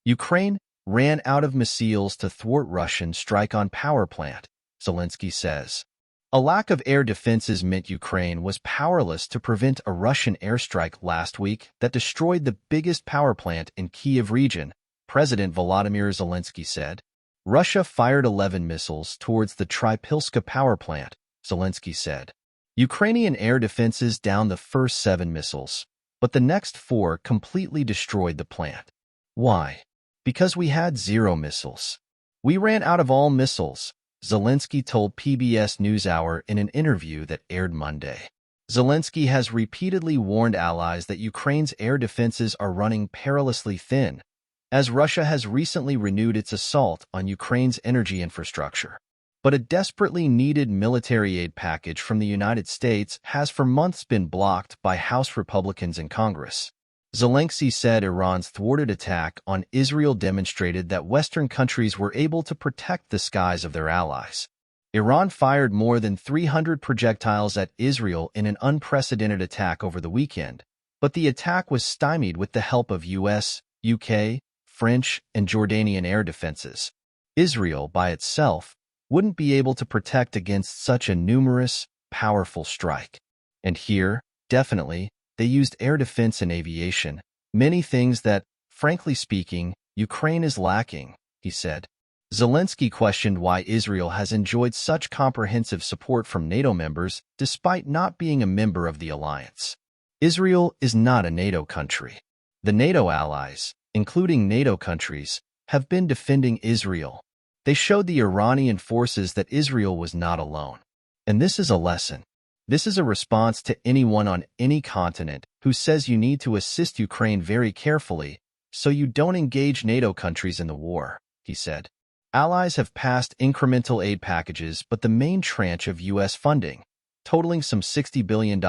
Ukraine ran out of missiles to thwart Russian strike on power plant, Zelensky says. A lack of air defenses meant Ukraine was powerless to prevent a Russian airstrike last week that destroyed the biggest power plant in Kyiv region, President Volodymyr Zelensky said. Russia fired 11 missiles towards the Trypilska power plant, Zelensky said. Ukrainian air defenses downed the first 7 missiles, but the next 4 completely destroyed the plant. Why? Because we had 0 missiles. We ran out of all missiles, Zelensky told PBS NewsHour in an interview that aired Monday. Zelensky has repeatedly warned allies that Ukraine's air defenses are running perilously thin, as Russia has recently renewed its assault on Ukraine's energy infrastructure. But a desperately needed military aid package from the United States has for months been blocked by House Republicans in Congress. Zelensky said Iran's thwarted attack on Israel demonstrated that Western countries were able to protect the skies of their allies. Iran fired more than 300 projectiles at Israel in an unprecedented attack over the weekend, but the attack was stymied with the help of US, UK, French, and Jordanian air defenses. Israel, by itself, wouldn't be able to protect against such a numerous, powerful strike. And here, definitely, they used air defense and aviation, many things that, frankly speaking, Ukraine is lacking, he said. Zelensky questioned why Israel has enjoyed such comprehensive support from NATO members despite not being a member of the alliance. Israel is not a NATO country. The NATO allies, including NATO countries, have been defending Israel. They showed the Iranian forces that Israel was not alone. And this is a lesson. This is a response to anyone on any continent who says you need to assist Ukraine very carefully so you don't engage NATO countries in the war, he said. Allies have passed incremental aid packages, but the main tranche of U.S. funding, totaling some $60 billion,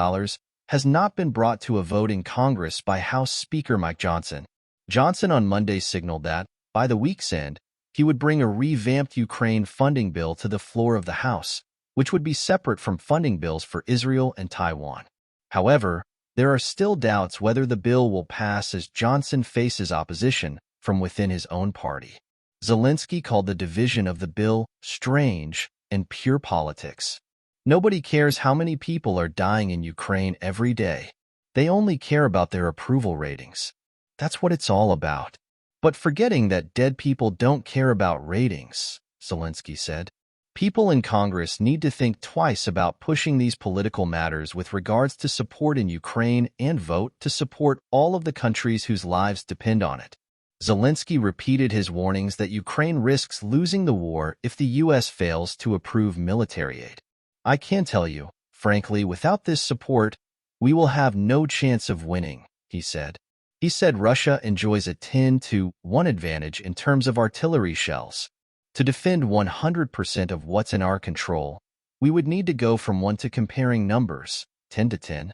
has not been brought to a vote in Congress by House Speaker Mike Johnson. Johnson on Monday signaled that, by the week's end, he would bring a revamped Ukraine funding bill to the floor of the House, which would be separate from funding bills for Israel and Taiwan. However, there are still doubts whether the bill will pass as Johnson faces opposition from within his own party. Zelensky called the division of the bill strange and pure politics. Nobody cares how many people are dying in Ukraine every day. They only care about their approval ratings. That's what it's all about. But forgetting that dead people don't care about ratings, Zelensky said. People in Congress need to think twice about pushing these political matters with regards to support in Ukraine and vote to support all of the countries whose lives depend on it. Zelensky repeated his warnings that Ukraine risks losing the war if the U.S. fails to approve military aid. I can tell you, frankly, without this support, we will have no chance of winning, he said. He said Russia enjoys a 10-1 advantage in terms of artillery shells. To defend 100% of what's in our control, we would need to go from 1 to comparing numbers, 10 to 10.